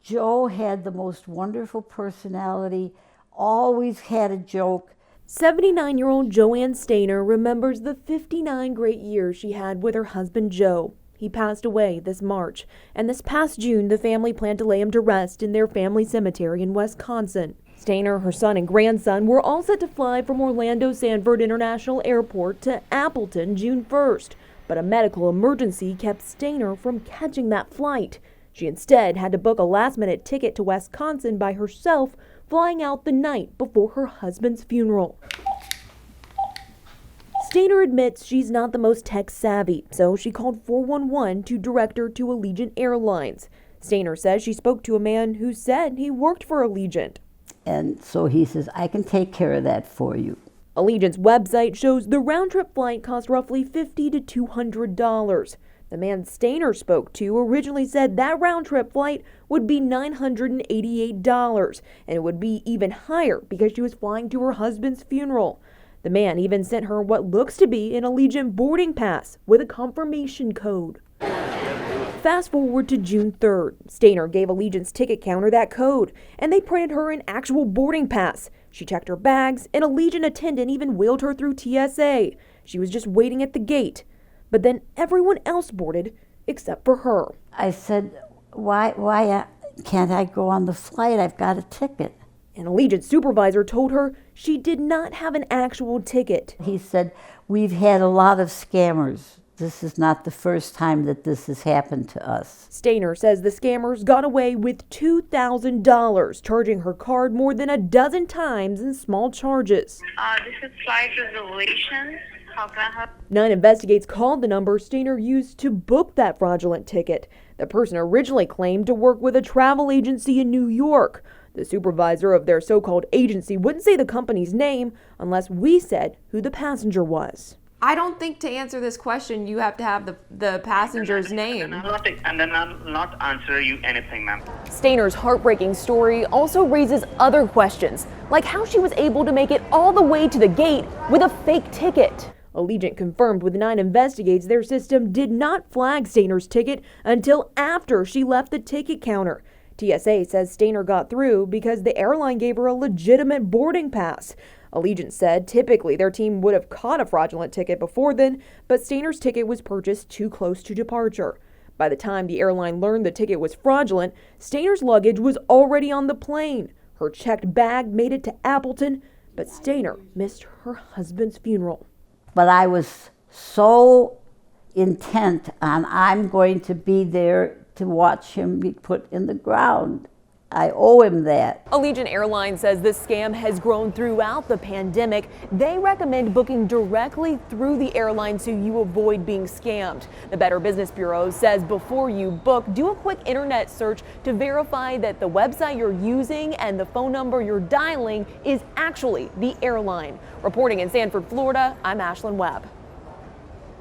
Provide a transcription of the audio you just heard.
Joe had the most wonderful personality, always had a joke. 79-year-old Joanne Stainer remembers the 59 great years she had with her husband Joe. He passed away this March, and this past June the family planned to lay him to rest in their family cemetery in Wisconsin. Stainer, her son and grandson were all set to fly from Orlando Sanford International Airport to Appleton June 1st, but a medical emergency kept Stainer from catching that flight. She instead had to book a last-minute ticket to Wisconsin by herself, flying out the night before her husband's funeral. Stainer admits she's not the most tech-savvy, so she called 411 to direct her to Allegiant Airlines. Stainer says she spoke to a man who said he worked for Allegiant. And so he says, I can take care of that for you. Allegiant's website shows the round-trip flight cost roughly $50 to $200. The man Stainer spoke to originally said that round-trip flight would be $988, and it would be even higher because she was flying to her husband's funeral. The man even sent her what looks to be an Allegiant boarding pass with a confirmation code. Fast forward to June 3rd. Stainer gave Allegiant's ticket counter that code, and they printed her an actual boarding pass. She checked her bags, and Allegiant attendant even wheeled her through TSA. She was just waiting at the gate. But then everyone else boarded except for her. I said, why can't I go on the flight? I've got a ticket. An Allegiant supervisor told her she did not have an actual ticket. He said, we've had a lot of scammers. This is not the first time that this has happened to us. Stainer says the scammers got away with $2,000, charging her card more than a dozen times in small charges. This is flight reservation. How can I help? 9 Investigates called the number Stainer used to book that fraudulent ticket. The person originally claimed to work with a travel agency in New York. The supervisor of their so-called agency wouldn't say the company's name unless we said who the passenger was. I don't think to answer this question you have to have the passenger's name. And then I'll not answer you anything, ma'am. Stainer's heartbreaking story also raises other questions, like how she was able to make it all the way to the gate with a fake ticket. Allegiant confirmed with 9 Investigates their system did not flag Stainer's ticket until after she left the ticket counter. TSA says Stainer got through because the airline gave her a legitimate boarding pass. Allegiant said typically their team would have caught a fraudulent ticket before then, but Stainer's ticket was purchased too close to departure. By the time the airline learned the ticket was fraudulent, Stainer's luggage was already on the plane. Her checked bag made it to Appleton, but Stainer missed her husband's funeral. But I was so intent on I'm going to be there to watch him be put in the ground. I owe him that. Allegiant Airline says this scam has grown throughout the pandemic. They recommend booking directly through the airline so you avoid being scammed. The Better Business Bureau says before you book, do a quick internet search to verify that the website you're using and the phone number you're dialing is actually the airline. Reporting in Sanford, Florida, I'm Ashlyn Webb.